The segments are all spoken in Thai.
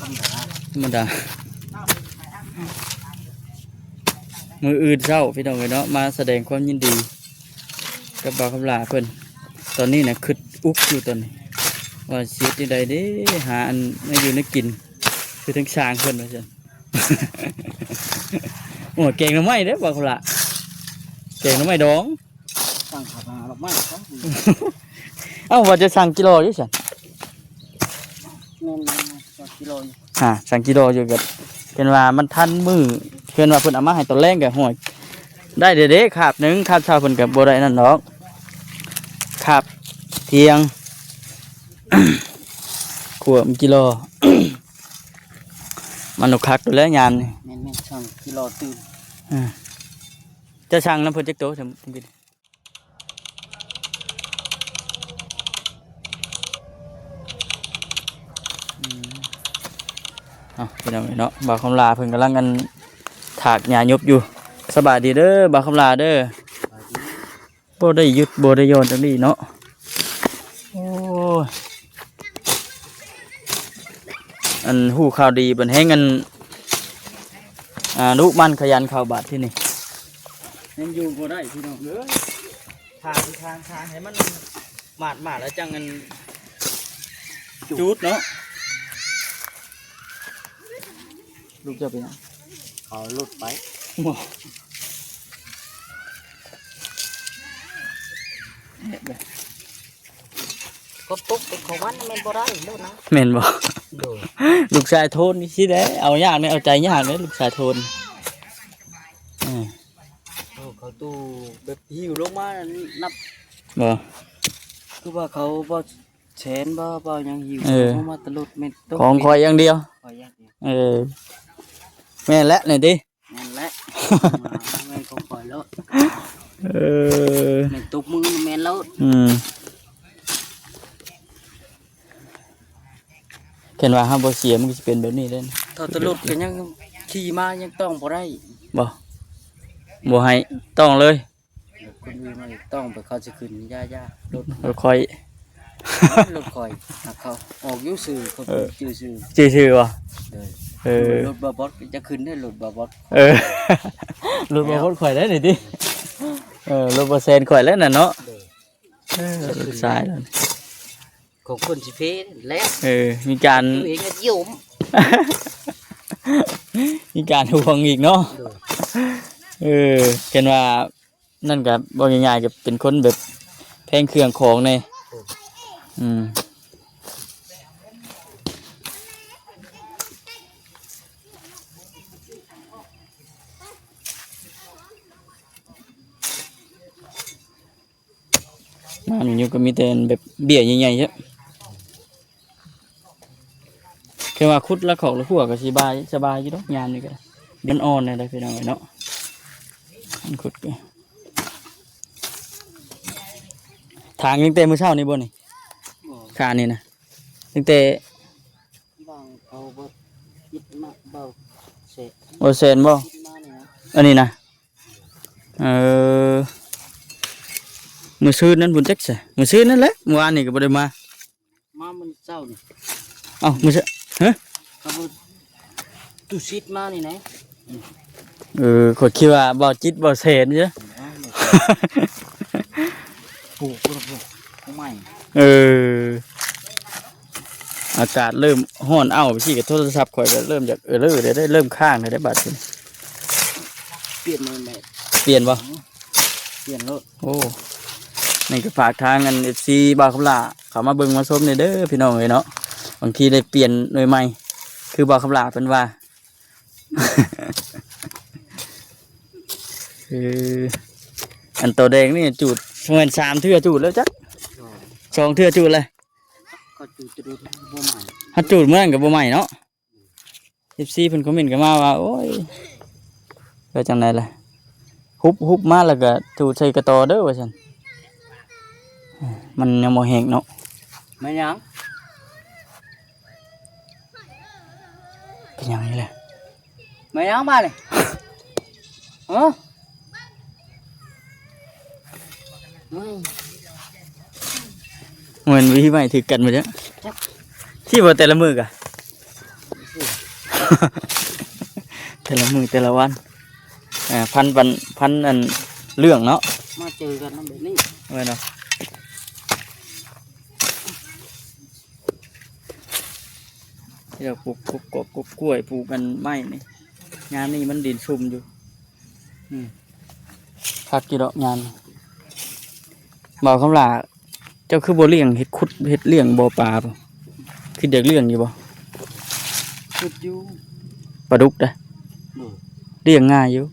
ธรรมดามืออื่นเศร้าพี่น้องเนาะมาแสดงความยินดีกับบ่าวคำลาเพิ่นตอนนี้นะคึดอุกอยู่ตอนนี้ว่าเสียที่ใดเด้หาอันไม่อยู่ในกินคือทั้งช้างเพิ่นว่าซั่น โอ้เก่งน้ำไม้เด้อบ่าวคำลาเก่งน้ำไม้ดอง สั่งขาดหรอกไม่ครับ เอ้าว่าจะสั่งกิโลอยู่ซั่น เงินกิโล สั่งกิโลอยู่กับเป็นว่ามันทันมือเพิ่นว่าเพิ่นเอามาให้ตอนแรกก็ห่วยได้เด้ๆคาบหนึงคาบเช้าเพิ่นก็บ่ได้นั่นดอกคาบเที่ยง ขวบกิโล มันหนุกคักตัวแล้วยามนี่ แม่สั่งกิโลตื่น จะสั่งน้ำเพิ่นจักโตสมบิดเป็นยังไงเนาะบ่าวคำลาเพิ่นกำลังกันถากหญ้ายุบอยู่สบายดีเด้อบ่าวคำลาเด้อบ่ได้หยุดบ่ได้โยนจังนี้เนาะโอ้ยอันฮู้ข่าวดีเพิ่นแฮงกันลูกมันขยันเข้าบาทที่นี่ยังอยู่บ่ได้พี่น้องเอ้ยทางให้มันมาดแล้วจังกันจูดเนาะลูกจะไปยัง เขาหลุดไปก็ตุ๊กเป็นของวันมันบ่ได้แล้วนะ เม่นบ่ลูกชายโทนนี่สิเด้เอายากเนี่ยเอาใจยากเนี่ยลูกชายโทนเขาตู้แบบหิวลงมานับ บ่ คือว่าเขาบ่แฉนบ่ยังหิวลงมาตลอดเม็ด ของคอยอย่างเดียว คอยยากเนี่ย แม่นและนี่ดิ นั่นแหละแม่นของคอยแล้วแม่นตุกมือแม่นแล้วเห็นว่าห้ามบ่เสียมันจะเป็นแบบนี้เด้ถ้าตลอดก็ยังขี่มายังต้องบ่ได้บ่ให้ต้องเลยคนอื่นมันต้องไปเขาจะขึ้นย่าๆรถคอยรถคอยเขาออกยูซื่อเขาชื่อบ่รถบาบอสจะขึ้นได้รถบาบอสรถบาบอสข่อยได้นี่ดิรถบาเซนข่อยแล้วน่ะเนาะสายแล้วของคนสิเพแล้วมีการเองก็ยุ่ม มีการห่วงอีกเนาะเห็นว่านั่นกับบ่ง่ายๆกับเป็นคนแบบแพงเครื่องของในน้ำอยู่ก็มีแต่แบบเบี้ยใหญ่ๆใช่คือว่าคุดแล้วของแล้วพวกก็สบายอยู่ดอกยามนี่ก็เดินอ่อนเลยพี่น้องเนาะขุดทางยังเตะมือเช้านี่บ่นี่ขานี่นะยังเตะบางเขาบ่ยิดมาเบาเสร็จบ่เซนบ่อันนี้นะมือซื้อนั้นบุญจักใช่มือซื้อนั่นแหละเมื่อวานนี่ก็บ่ได้มามันเจ้านี่มือซื้อเขาตุซิดมานี่นะขดคิดว่าบ่จิตบ่เซนเยอะปลูกใหม่อากาศเริ่มร้อนไปสิกับโทรศัพท์ข่อยเริ่มจากได้เริ่มข้างได้บัดนี้เปลี่ยนเลยแม่เปลี่ยนบ่เปลี่ยนแล้วโอ้นี่ก็ฝากทางกัน FC บ่าวคำลาเขามาเบิ่งมาชมนี่เด้อพี่น้องเอ้ยเนาะบางทีได้เปลี่ยนหน่วยใหม่คือบ่าวคำลาเพิ่นว่าอันตัวแดงนี่จูดเหมือน3 เทื่อจูดแล้วจัก2 เทื่อจูดเลยก็จูดบ่ใหม่ถ้าจูดเมื่อนั้นก็บ่ใหม่เนาะ FC เพิ่นคอมเมนต์กันมาว่าโอ้ยก็จังได๋ล่ะฮุบมาแล้วก็จูดใส่กระตอเด้อว่าซั่นมันยังบ่แห้งเนาะไม่ยังเป็นยังไงล่ะไม่ยังมาเลยเหมือนวิธีใหม่ถือกันมาจ้ะที่บ่แต่ละมือกะเ แต่ละมือแต่ละวันพันอันเรื่องเนาะ มาเจอกันนั่นแบบนี้ ไว้เนาะที่เราปลูกกล้วยปลูกกันไม้นี่งานนี้มันดินชุ่มอยู่พักกี่ดอกงานบอกคำลาเจ้าคือบ่เลี้ยงเฮ็ดเลี้ยงบ่ปลาป่ะคือเด็กเลี้ยงอยู่บ่ ขุดอยู่ ปลาดุกได้ โดย เลี้ยงง่ายอยู่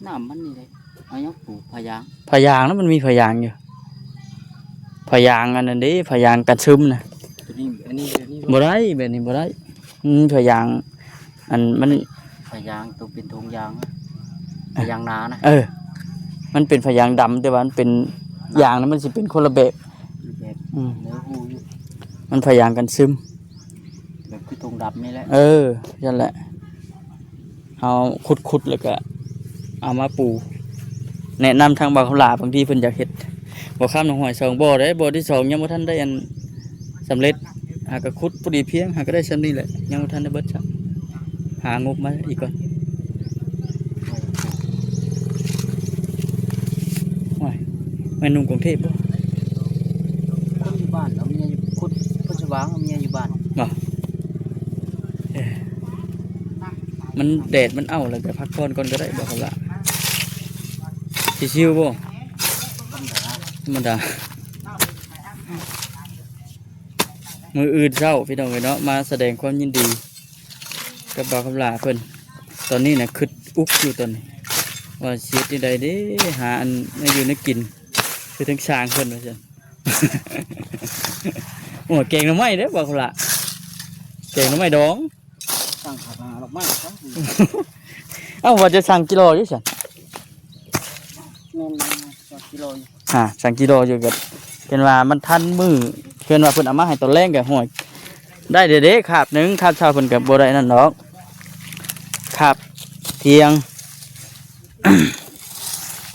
น้ำมันนี่เลยเอายังปลูกพะยาง พะยางแล้วมันมีพะยางอยู่พะยางอันนั้นเด้พะยางกันซึมนะ ตัวนี้อันนี้ตัวนี้ บ่ได้แบบนี้บ่ได้พะยางอันมัน พะยางตัวเป็นทงยางนะพะยางนานะ มันเป็นพะยางดำแต่ว่ามันเป็นยางนั้นมันสิเป็นคนละแบบ แบบ อืม เนื้อหูอยู่ มันพะยางกันซึม แบบคือทงดำนี่แหละ นั่นแหละเอาขุดแล้วก็เอามาปูแนะนำทางบ่าวเขาหลาบางทีเพิ่นอยากเฮ็ดบ่ข้ามหนองหอย2บ่อได้บ่อที่2ยังบ่ทันได้อันสำเร็จหาก็ขุดพอดีเพียงหาก็ได้ส่ำนี้แหละยังบ่ทันได้เบิดจ้ะหางบมาอีกก่อนว้ายแม่นหนุ่มกรุงเทพบ่ คนอยู่บ้านเอาเมียอยู่ขุดคนสว่างเอาเมียอยู่บ้าน มันแดดมันเอาแล้วก็พักผ่อนก่อนก็ได้บ่ครับล่ะชิวๆบ่ธรรมดามืออื่นเช้าพี่น้องเนาะมาแสดงความยินดีกับบ่าวคำลาเพิ่นตอนนี้น่ะคึดอุกอยู่ตอนนี้ว่าเสียที่ใดเด้หาอันไม่อยู่ในกินคือทั้งช้างเพิ่นว่าซั่น โอ้แกงหน่อไม้เด้อบ่าวคำลาแกงหน่อไม้ดอง สั่งขับมาดอกไม้ครับ เอ้าว่าจะสั่งกิโลอยู่ซั่น แม่น2กิโลอยู่ สั่งกิโลอยู่กับเป็นว่ามันทันมือเพิ่นว่าเพิ่นเอามาให้ตอนแรกก็ห่วยได้เด้ๆคาบหนึงคาบเช้าเพิ่นก็บ่ได้นั่นดอกคาบเที่ยง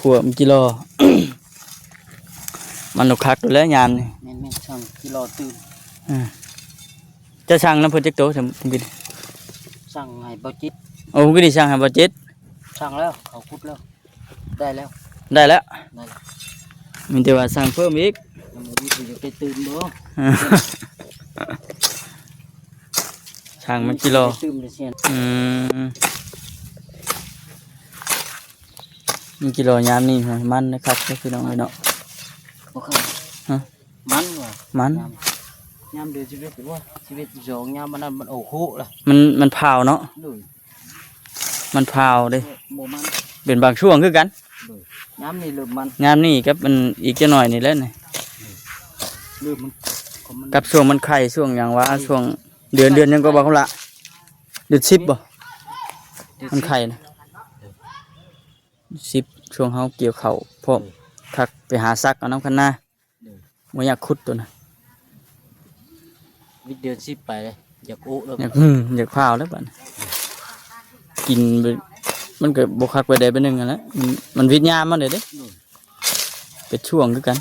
ขวบกิโล มันลูกคักอยู่แล้วยามนี่ แม่นสั่งกิโลตื่น จะสั่งน้ำเพิ่นจักโตซั่นผมกิน สั่งให้บ่จิต โอ้ผมก็ได้สั่งให้บ่เจ็ด สั่งแล้วเขาขุดแล้วได้แล้ว ได้แล้ว ได้แล้ว มีแต่ว่าสั่งเพิ่มอีก ยังบ่มีผู้จะไปตื่นบ่ สั่งมันกิโล ไปตื่นได้เสียน มันกิโลยามนี่ห่วยมันนะครับพี่น้องเนาะ บ่เข้า ฮะ มันว่ะ มัน ยามเดือนชีวิตว่าชีวิตสองยามมันนั้นมันโอ้โหล่ะ มันพาวเนาะ เลย มันพาวเด้ โมมัน เป็นบางช่วงคือกัน เลยยามนี่เริ่มมัน ยามนี่กับมันอีกจะหน่อยนี่แหล้วนี่ เริ่มมันของมัน กับช่วงมันไข่ช่วงอย่างว่าช่วงเดือนยังก็บอกเขาละเดือน10บ่มันไข่นะ10ช่วงเฮาเกี่ยวเข่าวพร้อมคักไปหาซักเอาน้ำคันหน้าบ่อยากขุดตัวน่ะ วิทย์เดือน10ไปเลยอยากโอ้แล้ว อยากพาวแล้วบัดนี้กินไปมันก็บ่คักไปได้ไปหนึงนั่นแหละมันวิทยามมันเด้เป็นช่วงคือกัน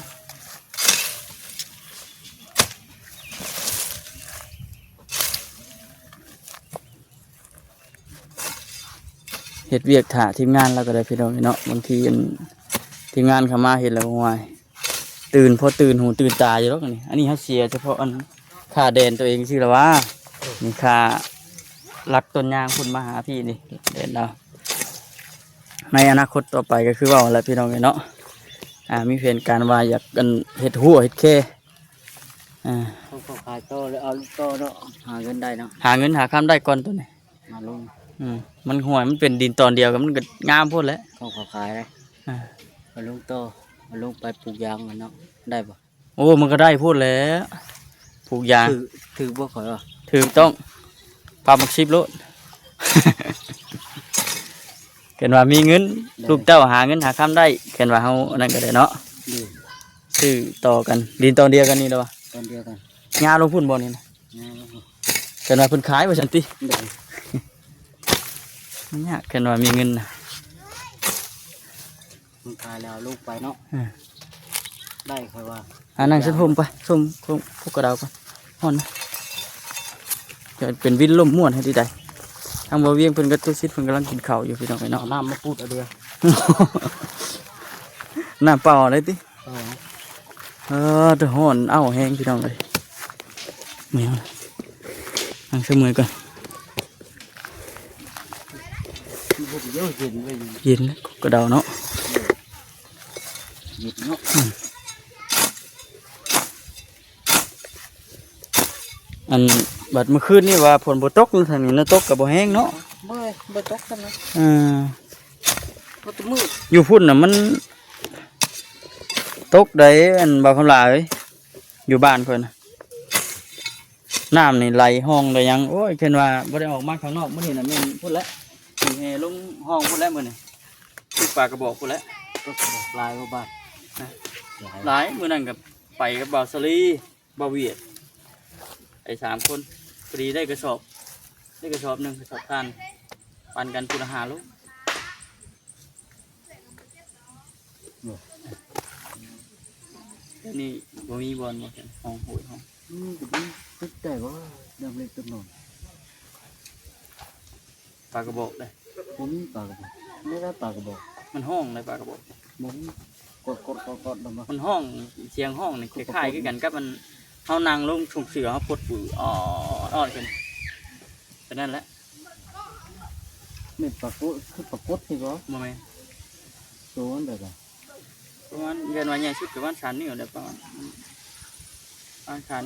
เฮ็ดเวียกถ่าทีมงานเราก็ได้พี่น้องเนาะบางทีทีมงานเข้ามาเห็นแล้วก็วายตื่นพอตื่นหูตื่นตาอยู่แล้วกันนี่อันนี้เขาเสียเฉพาะอันค่าแดนตัวเองชื่อละว่านี่ค่ารักต้นยางคุณมาหาพี่นี่แดนเราในอนาคตต่อไปก็คือว่าอะไรพี่น้องเนาะมีแผนการว่าอยากกันเฮ็ดหัวเฮ็ดแค่เขาก็ขายโตแล้วเอาลูกโตเนาะหาเงินได้เนาะ หาเงินหาค้ำได้ก่อนตัวนี้ มาลง มันห่วยมันเป็นดินตอนเดียวกันมันก็งามพูดแล้ว เขาก็ขายเลยเอาลูกโตเอาลูกไปปลูกยางกันเนาะได้ปะ โอ้มันก็ได้พูดแล้วปลูกยาง ถือบ่ข่อยว่ะ ถือต้องปลาหมักชิบโลด เห็นว่ามีเงินลูกเต้าหาเงินหาค้ำได้เห็นว่าเขาอันนั้นก็ได้เนาะ ดี ซื้อต่อกันดินตอนเดียวกันนี่เด้อวะ ตอนเดียวกัน งาลงพุ่นบ่นี่นะ งาน เห็นว่าเพิ่นขายว่าซั่นติ เดี๋ยว มันยากเห็นว่ามีเงินนะ มันขายแล้วเอาลูกไปเนาะได้ค่อยว่า นั่งชั้นผมไปชมพวกกระดาวก่อนฮ้อนนะจะเป็นวินล่มม่วนให้ดีใด ทางบ่เวียงเพิ่นก็ตุสิทธิ์เพิ่นกำลังกินข้าวอยู่พี่น้องไอ้ เอา เนาะ น้ำมาพูดเอาเดือ น้ำเปล่าเลยติ เออ จะฮ้อนอ้าวแห้งพี่น้องเลยแมวนั่งเสมอก่อน ที่พวกเยอะเย็นเลย เย็นนะกระเดาเนาะ เย็นเนาะ อันบัดเมื่อคืนนี่ว่าฝนบ่ตกทางนี้นะตกก็บ่แห้งเนาะ บ่ตกกันนะ อ่า บ่ตกมืด อยู่พุ่นน่ะมันตกได้อันบ่าวคำลาเอ้ยอยู่บ้านเพิ่นน่ะน้ำนี่ไหลห้องได้ยังโอ้ยเช่นว่าบ่ได้ออกมาข้างนอกมื้อนี้น่ะแม่นพุ่นแล้วสิแห่ลงห้องพุ่นแล้วมื้อนี้ที่ปากกระบอกพุ่นแล้ว ก็ลายว่าบาทนะ หลายมื้อนั้นก็ไปกับบ่าวสลีบ่าวเวียดไอ้3คนพอดีได้กระสอบหนึงกระสอบทานปันกันพุนหาลูกนี่บ่มีบอลบ่กันห้องโหยห้อง ตึกได้ว่าดำเล็กตึกนอน ปลากระบอกเลย ผมมีปลากระบอกไม่ได้ปลากระบอก มันห้องเลยปลากระบอก ผมกดดำมา มันห้องเสียงห้องนี่คล้ายๆคือกันกับมันเฮานั่งลงฉุกเสือเฮาปลดปุ๋ยอ่อนขึ้นเป็นนั่นแหละ ไม่ปลากดคือปลากดที่ก็ บ่แม่น ตัวนั้นแบบ ประมาณเดือนวันใหญ่สุดประมาณ3นิ้วได้ประมาณ3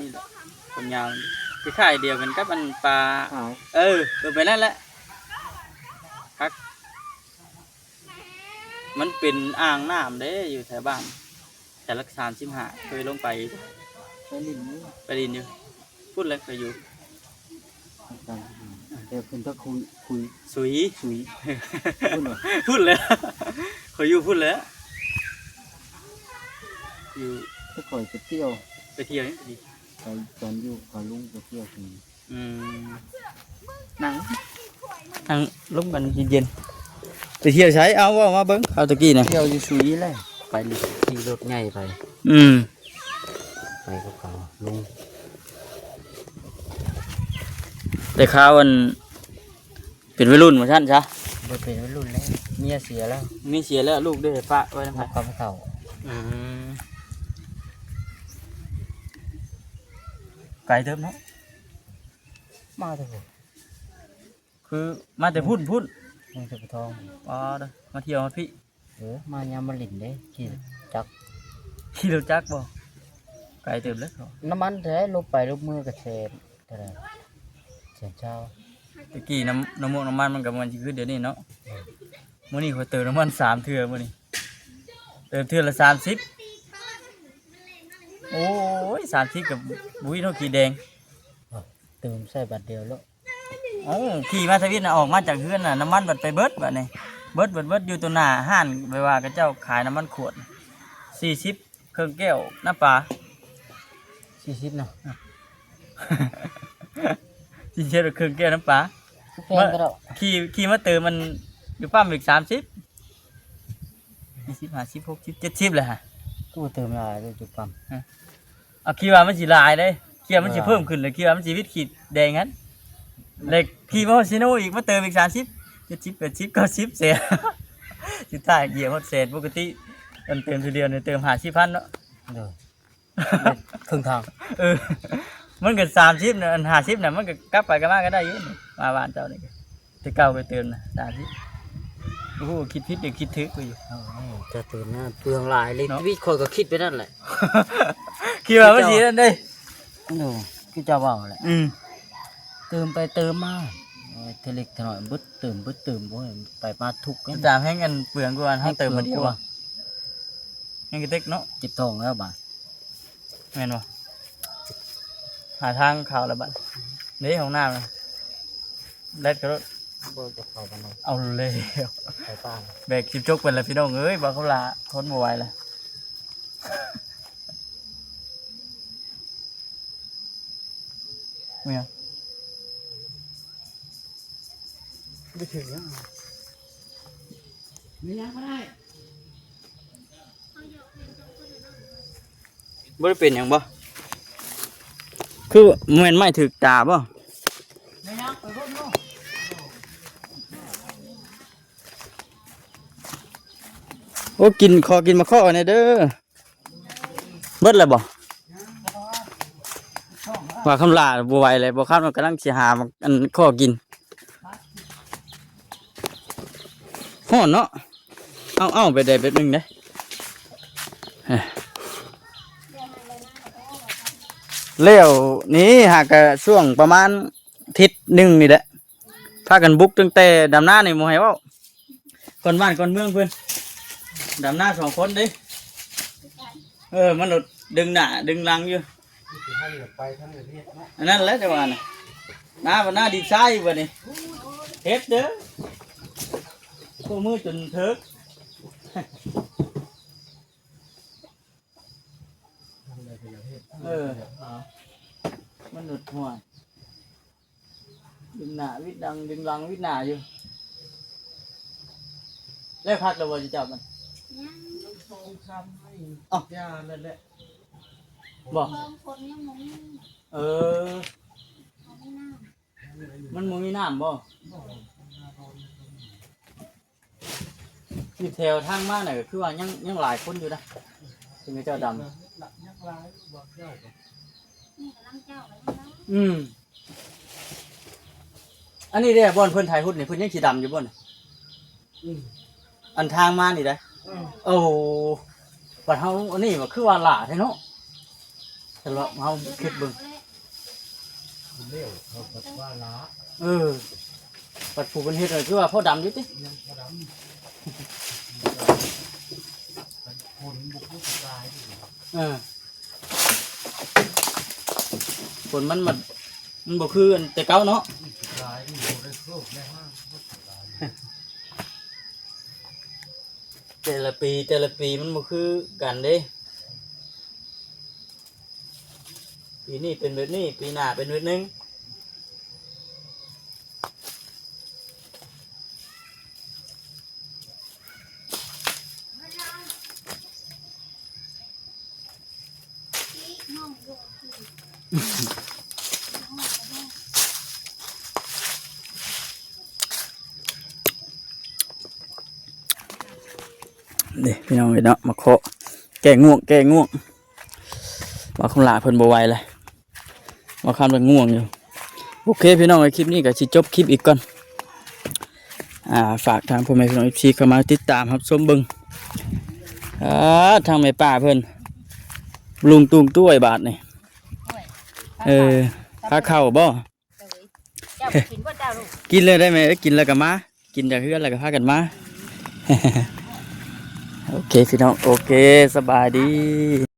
นิ้วแหละความยาวคล้ายๆเดียวกันกับมันปลา ขาว เป็นนั่นแหละครับมันเป็นอ่างน้ำเด้อยู่แถวบ้านแต่ละ35เคยลงไป ไปลิ้นนี่ ไปดินอยู่พูดเลยเคยอยู่ ต่างแต่คุณถ้าคุย สุย คุยพูดหน่อย พูดเลยเคยอยู่พูดเลยอยู่ ถ้าคอยไปเที่ยว ไปเที่ยวนี่ดี ไปตอนอยู่พาลุงไปเที่ยวที หนังทางลุกกันเย็นๆไปเที่ยวใช้เอาว่ามาเบิ้งเอาตะกี้นะ เที่ยวอยู่สุยเลยไปขี่รถใหญ่ไป ไปกับเขาลุง แต่ข้าวมันเป็นวัยรุ่นเหมือนท่านใช่ ไปเป็นวัยรุ่นแล้วเมียเสียแล้ว มีเสียแล้วลูกด้วยปะไว้นะค มา รับ กับเขา ไก่เติมเนาะ มาเถอะ คือมาแต่พุ่น มึงจะไปทอง อ๋อเด้อมาเที่ยวมาพี่ มายามมาลินเด้ขี่จัก ขี่รถจักรบ่ไก่เติมเลยเขา น้ำมันแท้ลบไปลบมือกับเศษอะไรเศษเช้า ตะกี้น้ำมันมันกับมันคือเดี๋ยวนี้เนาะมื้อนี้เขาเติมน้ำมัน3 เทื่อมื้อนี้เติมเทื่อละ30โอ้ย30กับบุ้ยเท่ากี่แดง เติมใส่บัตรเดียวแล้ว โอ้ขี่มาทวิตน่ะออกมาจากเฮือนน่ะน้ำมันบัดไปเบิดบัดนี่เบิดอยู่ตัวหน้าห้านไปว่ากับเจ้าขายน้ำมันขวด40เครื่องแก้วน้ำปลา 40เนาะ ที่เชื่อเครื่องแก้วน้ำปลา แพงก็แล้ว ขี่มาเติมมันอยู่ปั๊มอีก30 20 50 60 70เลยฮะ กูเติมลายเลยจุดปั๊ม เอาขี่ว่ามันสิลายเด้ขี่ว่ามันสิเพิ่มขึ้นเลยขี่ว่ามันสิวิตขีดแดงงั้นเลยขี่มาซิโนอีกมาเติมอีก30 70 80 90เสียสุดท้ายเหยียบหมดเศษปกติเติมทีเดียวเนี่ยเติม50,000เนาะ เด้อครึ่งทาง มันก็30เนี่ยอัน50น่ะมันก็กลับไปกลับมาก็ได้อยู่นี่มาบ้านเจ้านี่แต่เก่าไปเติมน่ะ30โอ้โหคิดผิดหรือคิดถูกกูอยู่ จะเติมนะเปลืองลายเลยชีวิตคนก็คิดไปนั่นแหละ คิดว่ามันสินั่นเด้ โน่คือจะว่าแหละ อืม เติมไปเติมมาเทเล็กหน่อยบึดเติมโอ้ยไปมาทุกข์กัน ตามแห้งกันเปลืองกูอันให้เติมมาดีกว่าแห้งกระเต็กเนาะ จิบทองแล้วบ่า แม่นบ่หาทางข่าวแล้วบัดนี่ของน้ำนะเล็ดก็รถ เบิกกับเขากันเลย เอาเลย ไปป้าน แบกชิบจกเป็นละพี่น้องเอ้ยบ่เขาลาทนบ่ไหวละเมียไม่ถึงยังไม่ยังก็ได้บ่ได้เป็นหยังบ่คือแม่นไม่ถึกตาบ่ ไม่ยังไปร่มเนาะ อ้กินขอกินมาข้อเนี่ยเด้อเบิดเลยบ่ว่าคำลาบัวไหวเลยบัวข้ามมันกำลังสิหามันอันข้อกินห่อนเนาะเอาไปได้แบบนึงเด้เลี้ยวนี้หากช่วงประมาณทิศหนึ่งนี่แหละพากันบุกตั้งแต่ดำหน้าในหมู่ให้เว้าก่อนบ้านก่อนเมืองเพื่อนดำหน้า2 คนดิมันหลุดดึงหน้าดึงหลังอยู่อันนั้นแหละจังหวะน่ะหน้าดีไซน์บ่นี่เฮ็ดเด้อตัวมือจนเถิกมันหลุดหัวดึงหน้าวิดดังดึงหลังวิดหน้าอยู่แล้วพักแล้วบ่จะจับมันอ๋อยานั่นแหละบอกมันบ่มีน้ำบ่ที่แถวทางมาเนี่ยคือว่ายังหลายคนอยู่นะถึงจะเจ้าดำอันนี้เด้บ่อนเพิ่นถ่ายหุ้นนี่เพิ่นยังสีดำอยู่บ่นอันทางมานี่ได้โอ้ปัดเฮาอันนี้ว่าคือว่าหล่าแท้เนาะแต่ละเฮาคิดเบิ่งปัดผูกกันเฮ็ดเลยคือว่าพ่อดำอยู่ติผลมันบ่คืออันแต่เก่าเนาะแต่ละปีมันบ่คือกันเด้ปีนี้เป็นแบบนี้ปีหน้าเป็นแบบนึงนี่พี่น้องเนาะมาเคาะแก้ง่วงมาคำลาเพิ่นบ่ไหวเลยมาคำเป็นง่วงอยู่โอเคพี่น้องในคลิปนี้ก็สิจบคลิปอีกก่อนฝากทางพ่อแม่พี่น้องFCเข้ามาติดตามครับชมเบิ่งทางแม่ป้าเพิ่นลุงตุงตุ้ยบาทนี่พาเข้าบ่กินเลยได้ไหมกินแล้วก็มากินจากเฮือนแล้วก็พากันมาโอเคพี่น้องโอเคสบายดี